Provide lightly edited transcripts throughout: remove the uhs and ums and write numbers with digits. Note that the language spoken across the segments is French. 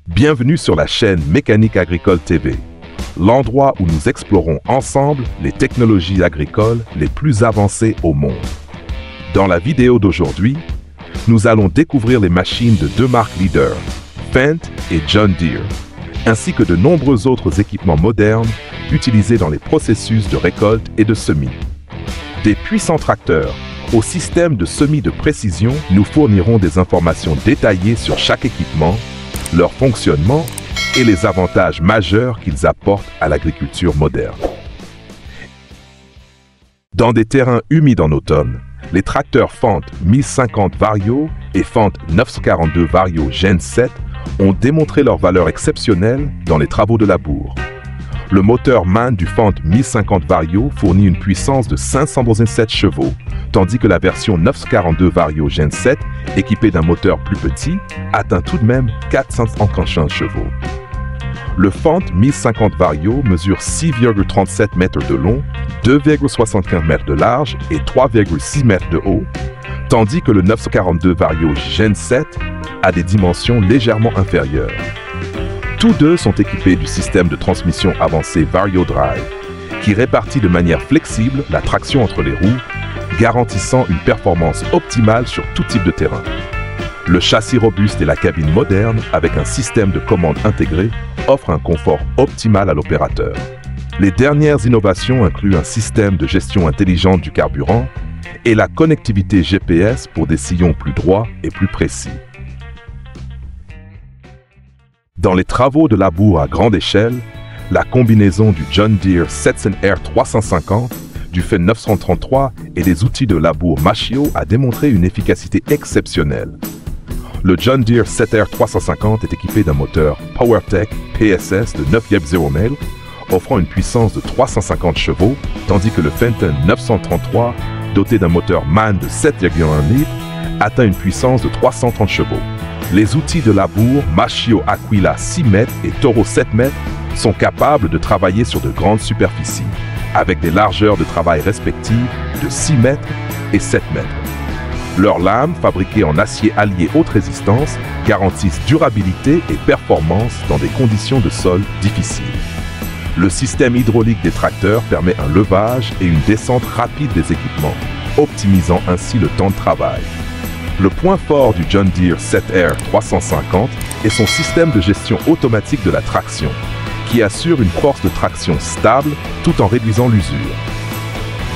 Bienvenue sur la chaîne Mécanique Agricole TV, l'endroit où nous explorons ensemble les technologies agricoles les plus avancées au monde. Dans la vidéo d'aujourd'hui, nous allons découvrir les machines de deux marques leaders, Fendt et John Deere, ainsi que de nombreux autres équipements modernes utilisés dans les processus de récolte et de semis. Des puissants tracteurs au système de semis de précision, nous fournirons des informations détaillées sur chaque équipement, leur fonctionnement et les avantages majeurs qu'ils apportent à l'agriculture moderne. Dans des terrains humides en automne, les tracteurs Fendt 1050 Vario et Fendt 942 Vario Gen 7 ont démontré leur valeur exceptionnelle dans les travaux de labour. Le moteur MAN du Fendt 1050 Vario fournit une puissance de 507 chevaux, tandis que la version 942 Vario Gen 7, équipée d'un moteur plus petit, atteint tout de même 451 chevaux. Le Fendt 1050 Vario mesure 6,37 mètres de long, 2,75 mètres de large et 3,6 mètres de haut, tandis que le 942 Vario Gen 7 a des dimensions légèrement inférieures. Tous deux sont équipés du système de transmission avancé Vario Drive, qui répartit de manière flexible la traction entre les roues, garantissant une performance optimale sur tout type de terrain. Le châssis robuste et la cabine moderne, avec un système de commande intégré, offrent un confort optimal à l'opérateur. Les dernières innovations incluent un système de gestion intelligente du carburant et la connectivité GPS pour des sillons plus droits et plus précis. Dans les travaux de labour à grande échelle, la combinaison du John Deere Stetson R 350, du Fendt 933 et des outils de labour Machio a démontré une efficacité exceptionnelle. Le John Deere Stetson R 350 est équipé d'un moteur PowerTech PSS de 9,0 ML, offrant une puissance de 350 chevaux, tandis que le Fendt 933, doté d'un moteur MAN de 7,1 litres, atteint une puissance de 330 chevaux. Les outils de labour Machio Aquila 6 mètres et Toro 7 mètres sont capables de travailler sur de grandes superficies, avec des largeurs de travail respectives de 6 mètres et 7 mètres. Leurs lames, fabriquées en acier allié haute résistance, garantissent durabilité et performance dans des conditions de sol difficiles. Le système hydraulique des tracteurs permet un levage et une descente rapide des équipements, optimisant ainsi le temps de travail. Le point fort du John Deere 7R 350 est son système de gestion automatique de la traction, qui assure une force de traction stable tout en réduisant l'usure.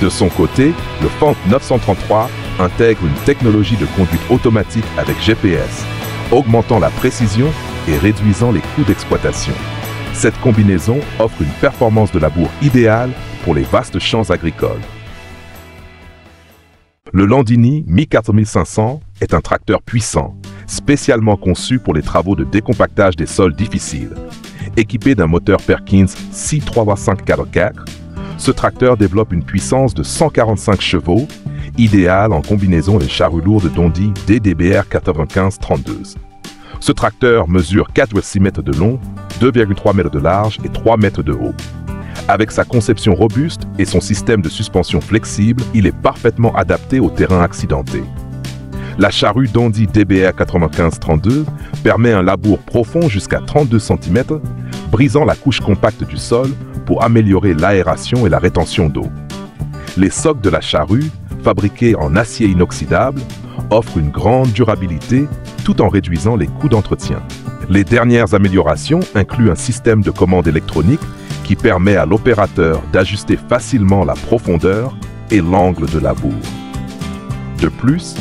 De son côté, le Fendt 933 intègre une technologie de conduite automatique avec GPS, augmentant la précision et réduisant les coûts d'exploitation. Cette combinaison offre une performance de labour idéale pour les vastes champs agricoles. Le Landini Mi-4500 est un tracteur puissant, spécialement conçu pour les travaux de décompactage des sols difficiles. Équipé d'un moteur Perkins C325-4, ce tracteur développe une puissance de 145 chevaux, idéale en combinaison des charrues lourdes d'Ondi DDBR 95-32. Ce tracteur mesure 4,6 mètres de long, 2,3 mètres de large et 3 mètres de haut. Avec sa conception robuste et son système de suspension flexible, il est parfaitement adapté au terrain accidenté. La charrue d'Ondi DBR 95-32 permet un labour profond jusqu'à 32 cm, brisant la couche compacte du sol pour améliorer l'aération et la rétention d'eau. Les socs de la charrue, fabriqués en acier inoxydable, offrent une grande durabilité tout en réduisant les coûts d'entretien. Les dernières améliorations incluent un système de commande électronique qui permet à l'opérateur d'ajuster facilement la profondeur et l'angle de labour. De plus,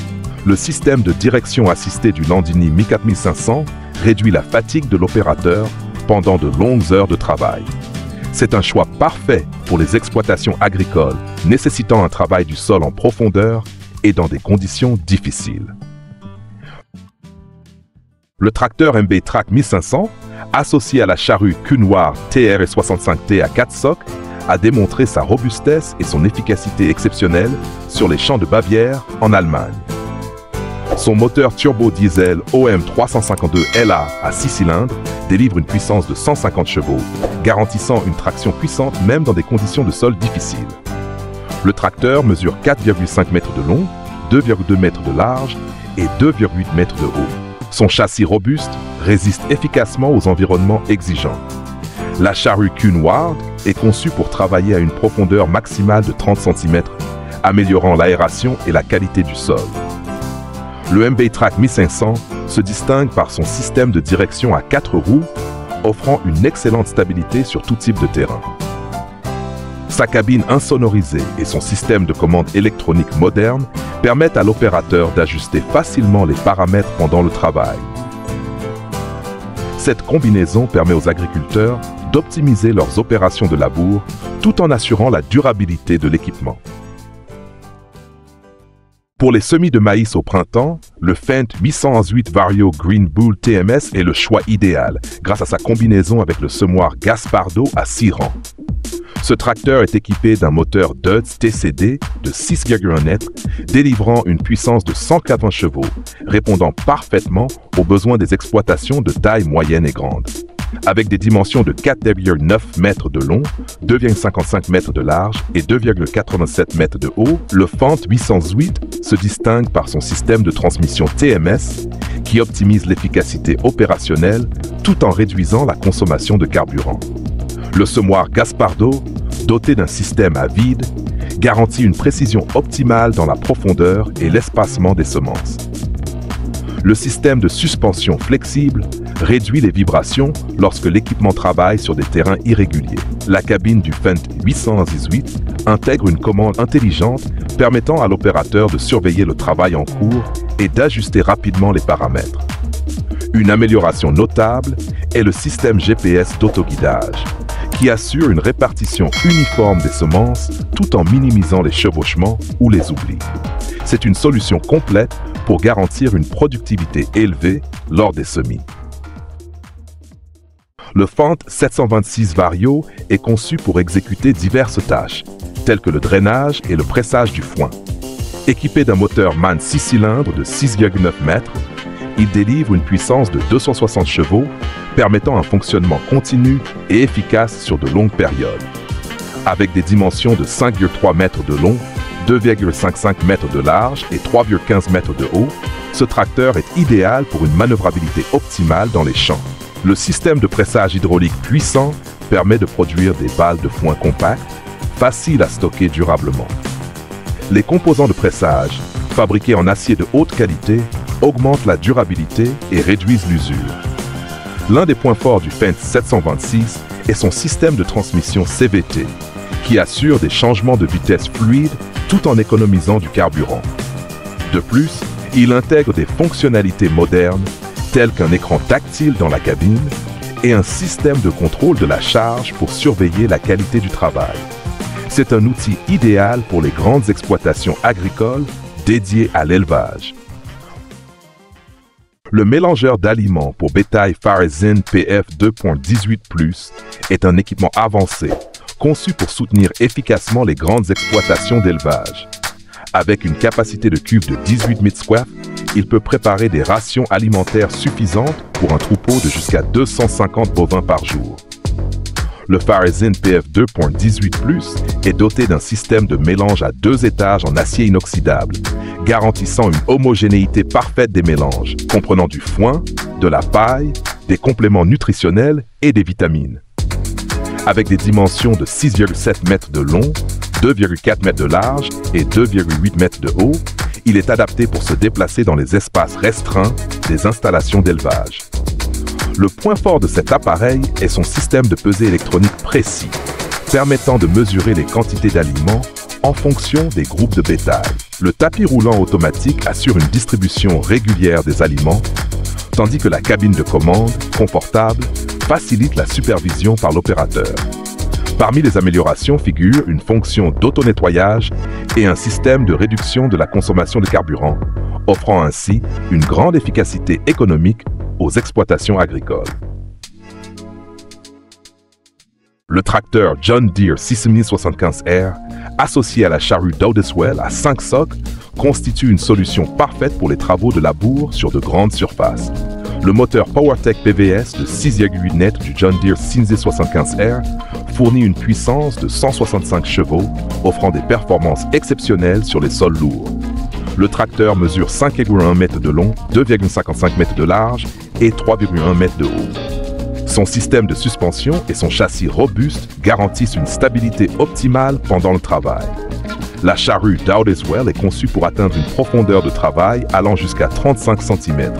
le système de direction assistée du Landini Mi-4500 réduit la fatigue de l'opérateur pendant de longues heures de travail. C'est un choix parfait pour les exploitations agricoles nécessitant un travail du sol en profondeur et dans des conditions difficiles. Le tracteur MB Track 1500, associé à la charrue Cunwar TR65T à 4 socs, a démontré sa robustesse et son efficacité exceptionnelle sur les champs de Bavière en Allemagne. Son moteur turbo-diesel OM352LA à 6 cylindres délivre une puissance de 150 chevaux, garantissant une traction puissante même dans des conditions de sol difficiles. Le tracteur mesure 4,5 mètres de long, 2,2 mètres de large et 2,8 mètres de haut. Son châssis robuste résiste efficacement aux environnements exigeants. La charrue Cunard est conçue pour travailler à une profondeur maximale de 30 cm, améliorant l'aération et la qualité du sol. Le MB-Trac 1500 se distingue par son système de direction à 4 roues, offrant une excellente stabilité sur tout type de terrain. Sa cabine insonorisée et son système de commande électronique moderne permettent à l'opérateur d'ajuster facilement les paramètres pendant le travail. Cette combinaison permet aux agriculteurs d'optimiser leurs opérations de labour tout en assurant la durabilité de l'équipement. Pour les semis de maïs au printemps, le Fendt 818 Vario Green Bull TMS est le choix idéal grâce à sa combinaison avec le semoir Gaspardo à 6 rangs. Ce tracteur est équipé d'un moteur Deutz TCD de 6,1 net, délivrant une puissance de 180 chevaux, répondant parfaitement aux besoins des exploitations de taille moyenne et grande. Avec des dimensions de 4,9 mètres de long, 2,55 mètres de large et 2,87 mètres de haut, le Fendt 818 se distingue par son système de transmission TMS qui optimise l'efficacité opérationnelle tout en réduisant la consommation de carburant. Le semoir Gaspardo, doté d'un système à vide, garantit une précision optimale dans la profondeur et l'espacement des semences. Le système de suspension flexible réduit les vibrations lorsque l'équipement travaille sur des terrains irréguliers. La cabine du Fendt 818 intègre une commande intelligente permettant à l'opérateur de surveiller le travail en cours et d'ajuster rapidement les paramètres. Une amélioration notable est le système GPS d'autoguidage, qui assure une répartition uniforme des semences tout en minimisant les chevauchements ou les oublis. C'est une solution complète pour garantir une productivité élevée lors des semis. Le Fendt 726 Vario est conçu pour exécuter diverses tâches, telles que le drainage et le pressage du foin. Équipé d'un moteur MAN 6 cylindres de 6,9 mètres, il délivre une puissance de 260 chevaux, permettant un fonctionnement continu et efficace sur de longues périodes. Avec des dimensions de 5,3 mètres de long, 2,55 mètres de large et 3,15 mètres de haut, ce tracteur est idéal pour une manœuvrabilité optimale dans les champs. Le système de pressage hydraulique puissant permet de produire des balles de foin compactes, faciles à stocker durablement. Les composants de pressage, fabriqués en acier de haute qualité, augmentent la durabilité et réduisent l'usure. L'un des points forts du Fendt 726 est son système de transmission CVT, qui assure des changements de vitesse fluides tout en économisant du carburant. De plus, il intègre des fonctionnalités modernes telles qu'un écran tactile dans la cabine et un système de contrôle de la charge pour surveiller la qualité du travail. C'est un outil idéal pour les grandes exploitations agricoles dédiées à l'élevage. Le mélangeur d'aliments pour bétail Farezin PF 2.18+, est un équipement avancé, conçu pour soutenir efficacement les grandes exploitations d'élevage. Avec une capacité de cuve de 18 mitsquaff, il peut préparer des rations alimentaires suffisantes pour un troupeau de jusqu'à 250 bovins par jour. Le Farezin PF 2.18+ est doté d'un système de mélange à 2 étages en acier inoxydable, garantissant une homogénéité parfaite des mélanges, comprenant du foin, de la paille, des compléments nutritionnels et des vitamines. Avec des dimensions de 6,7 mètres de long, 2,4 mètres de large et 2,8 mètres de haut, il est adapté pour se déplacer dans les espaces restreints des installations d'élevage. Le point fort de cet appareil est son système de pesée électronique précis, permettant de mesurer les quantités d'aliments en fonction des groupes de bétail. Le tapis roulant automatique assure une distribution régulière des aliments, tandis que la cabine de commande, confortable, facilite la supervision par l'opérateur. Parmi les améliorations figurent une fonction d'auto-nettoyage et un système de réduction de la consommation de carburant, offrant ainsi une grande efficacité économique aux exploitations agricoles. Le tracteur John Deere 6075R, associé à la charrue Dowdeswell à 5 socles, constitue une solution parfaite pour les travaux de labour sur de grandes surfaces. Le moteur PowerTech PVS de 6,8 net du John Deere 6075R fournit une puissance de 165 chevaux, offrant des performances exceptionnelles sur les sols lourds. Le tracteur mesure 5,1 mètres de long, 2,55 mètres de large et 3,1 mètres de haut. Son système de suspension et son châssis robuste garantissent une stabilité optimale pendant le travail. La charrue Dowdeswell est conçue pour atteindre une profondeur de travail allant jusqu'à 35 cm,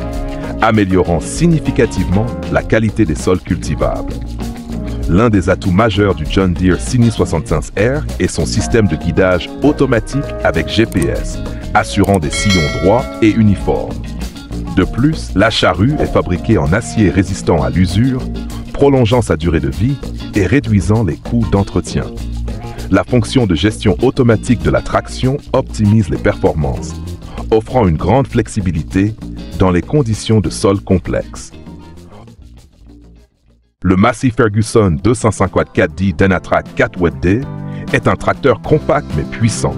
améliorant significativement la qualité des sols cultivables. L'un des atouts majeurs du John Deere Sini 65R est son système de guidage automatique avec GPS, assurant des sillons droits et uniformes. De plus, la charrue est fabriquée en acier résistant à l'usure, prolongeant sa durée de vie et réduisant les coûts d'entretien. La fonction de gestion automatique de la traction optimise les performances, offrant une grande flexibilité dans les conditions de sol complexes. Le Massey Ferguson 254D Dynatrac 4 Wet Day est un tracteur compact mais puissant,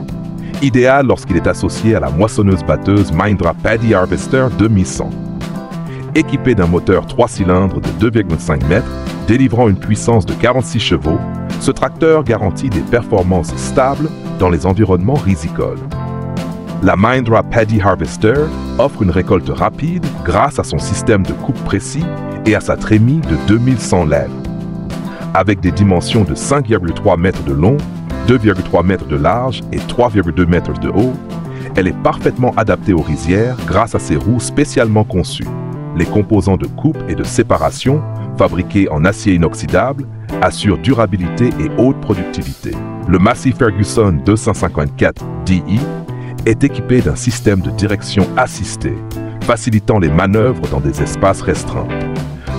idéal lorsqu'il est associé à la moissonneuse-batteuse Mahindra Paddy Harvester 2100. Équipé d'un moteur 3 cylindres de 2,5 mètres, délivrant une puissance de 46 chevaux, ce tracteur garantit des performances stables dans les environnements rizicoles. La Mahindra Paddy Harvester offre une récolte rapide grâce à son système de coupe précis et à sa trémie de 2100 lèvres. Avec des dimensions de 5,3 mètres de long, 2,3 mètres de large et 3,2 mètres de haut, elle est parfaitement adaptée aux rizières grâce à ses roues spécialement conçues. Les composants de coupe et de séparation, fabriqués en acier inoxydable, assurent durabilité et haute productivité. Le Massey Ferguson 254 DI est équipé d'un système de direction assistée, facilitant les manœuvres dans des espaces restreints.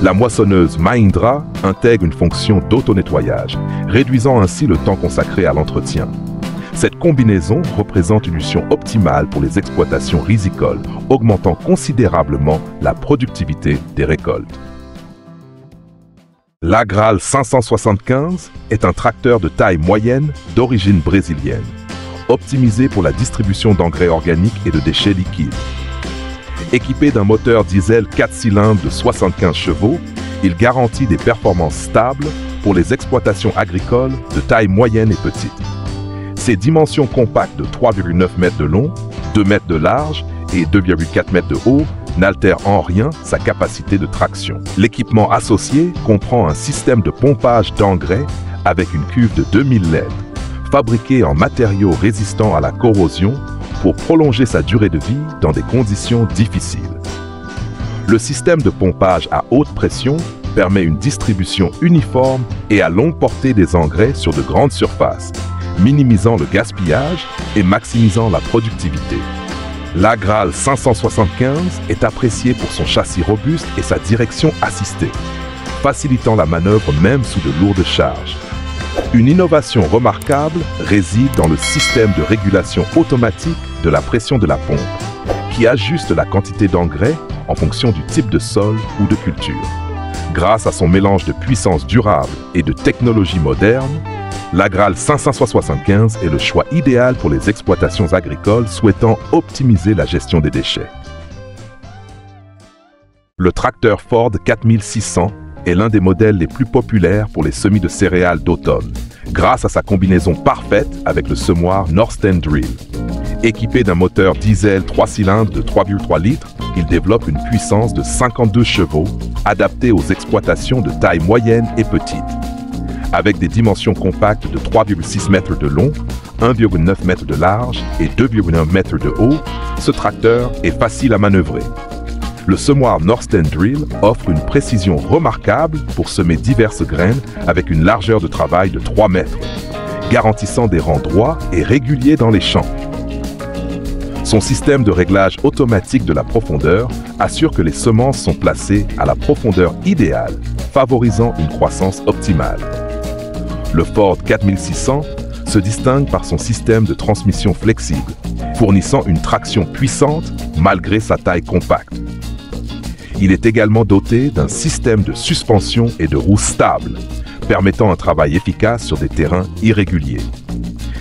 La moissonneuse Mahindra intègre une fonction d'auto-nettoyage, réduisant ainsi le temps consacré à l'entretien. Cette combinaison représente une solution optimale pour les exploitations rizicoles, augmentant considérablement la productivité des récoltes. L'Agral 575 est un tracteur de taille moyenne d'origine brésilienne, optimisé pour la distribution d'engrais organiques et de déchets liquides. Équipé d'un moteur diesel 4 cylindres de 75 chevaux, il garantit des performances stables pour les exploitations agricoles de taille moyenne et petite. Ses dimensions compactes de 3,9 mètres de long, 2 mètres de large et 2,4 mètres de haut n'altèrent en rien sa capacité de traction. L'équipement associé comprend un système de pompage d'engrais avec une cuve de 2000 litres, fabriqué en matériaux résistants à la corrosion pour prolonger sa durée de vie dans des conditions difficiles. Le système de pompage à haute pression permet une distribution uniforme et à longue portée des engrais sur de grandes surfaces, minimisant le gaspillage et maximisant la productivité. L'Agral 575 est apprécié pour son châssis robuste et sa direction assistée, facilitant la manœuvre même sous de lourdes charges. Une innovation remarquable réside dans le système de régulation automatique de la pression de la pompe, qui ajuste la quantité d'engrais en fonction du type de sol ou de culture. Grâce à son mélange de puissance durable et de technologie moderne, l'Agral 575 est le choix idéal pour les exploitations agricoles souhaitant optimiser la gestion des déchets. Le tracteur Ford 4600 est l'un des modèles les plus populaires pour les semis de céréales d'automne, grâce à sa combinaison parfaite avec le semoir Norsten Drill. Équipé d'un moteur diesel 3 cylindres de 3,3 litres, il développe une puissance de 52 chevaux, adaptée aux exploitations de taille moyenne et petite. Avec des dimensions compactes de 3,6 mètres de long, 1,9 mètres de large et 2,1 mètres de haut, ce tracteur est facile à manœuvrer. Le semoir Norsten Drill offre une précision remarquable pour semer diverses graines avec une largeur de travail de 3 mètres, garantissant des rangs droits et réguliers dans les champs. Son système de réglage automatique de la profondeur assure que les semences sont placées à la profondeur idéale, favorisant une croissance optimale. Le Ford 4600 se distingue par son système de transmission flexible, fournissant une traction puissante malgré sa taille compacte. Il est également doté d'un système de suspension et de roues stables, permettant un travail efficace sur des terrains irréguliers.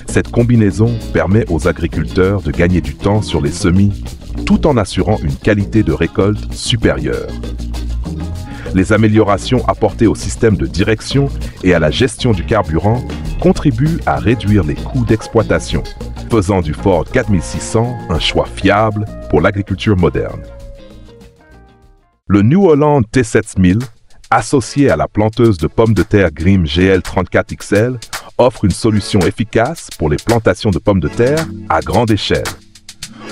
Cette combinaison permet aux agriculteurs de gagner du temps sur les semis, tout en assurant une qualité de récolte supérieure. Les améliorations apportées au système de direction et à la gestion du carburant contribuent à réduire les coûts d'exploitation, faisant du Ford 4600 un choix fiable pour l'agriculture moderne. Le New Holland T7000, associé à la planteuse de pommes de terre Grimm GL34XL, offre une solution efficace pour les plantations de pommes de terre à grande échelle.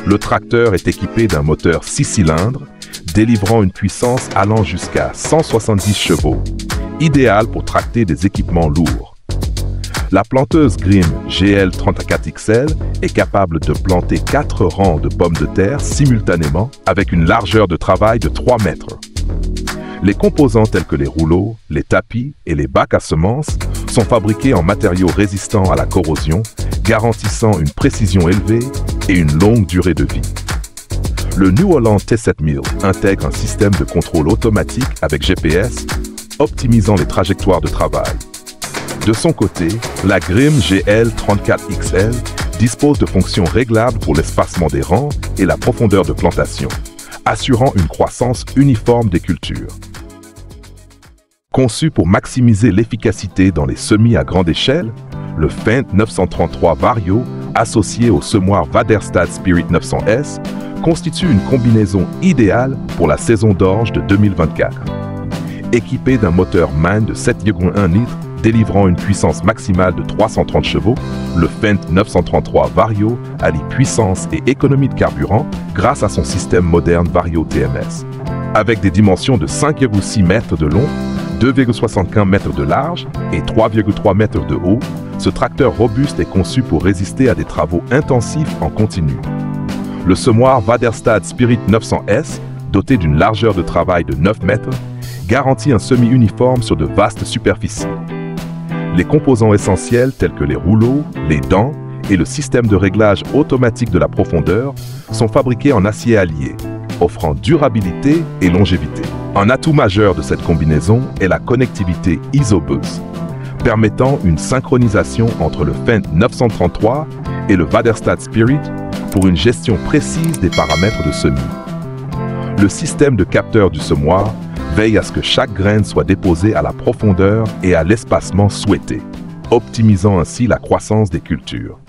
Le tracteur est équipé d'un moteur 6 cylindres, délivrant une puissance allant jusqu'à 170 chevaux, idéal pour tracter des équipements lourds. La planteuse Grimm GL34XL est capable de planter 4 rangs de pommes de terre simultanément avec une largeur de travail de 3 mètres. Les composants tels que les rouleaux, les tapis et les bacs à semences sont fabriqués en matériaux résistants à la corrosion, garantissant une précision élevée et une longue durée de vie. Le New Holland T7000 intègre un système de contrôle automatique avec GPS, optimisant les trajectoires de travail. De son côté, la Grimm GL34XL dispose de fonctions réglables pour l'espacement des rangs et la profondeur de plantation, assurant une croissance uniforme des cultures. Conçu pour maximiser l'efficacité dans les semis à grande échelle, le Fendt 933 Vario, associé au semoir Väderstad Spirit 900S, constitue une combinaison idéale pour la saison d'orge de 2024. Équipé d'un moteur MAN de 7,1 litres, délivrant une puissance maximale de 330 chevaux, le Fendt 933 Vario allie puissance et économie de carburant grâce à son système moderne Vario TMS. Avec des dimensions de 5,6 mètres de long, 2,75 mètres de large et 3,3 mètres de haut, ce tracteur robuste est conçu pour résister à des travaux intensifs en continu. Le semoir Väderstad Spirit 900S, doté d'une largeur de travail de 9 mètres, garantit un semi-uniforme sur de vastes superficies. Les composants essentiels tels que les rouleaux, les dents et le système de réglage automatique de la profondeur sont fabriqués en acier allié, offrant durabilité et longévité. Un atout majeur de cette combinaison est la connectivité ISOBUS, permettant une synchronisation entre le Fendt 933 et le Väderstad Spirit pour une gestion précise des paramètres de semis. Le système de capteur du semoir veille à ce que chaque graine soit déposée à la profondeur et à l'espacement souhaité, optimisant ainsi la croissance des cultures.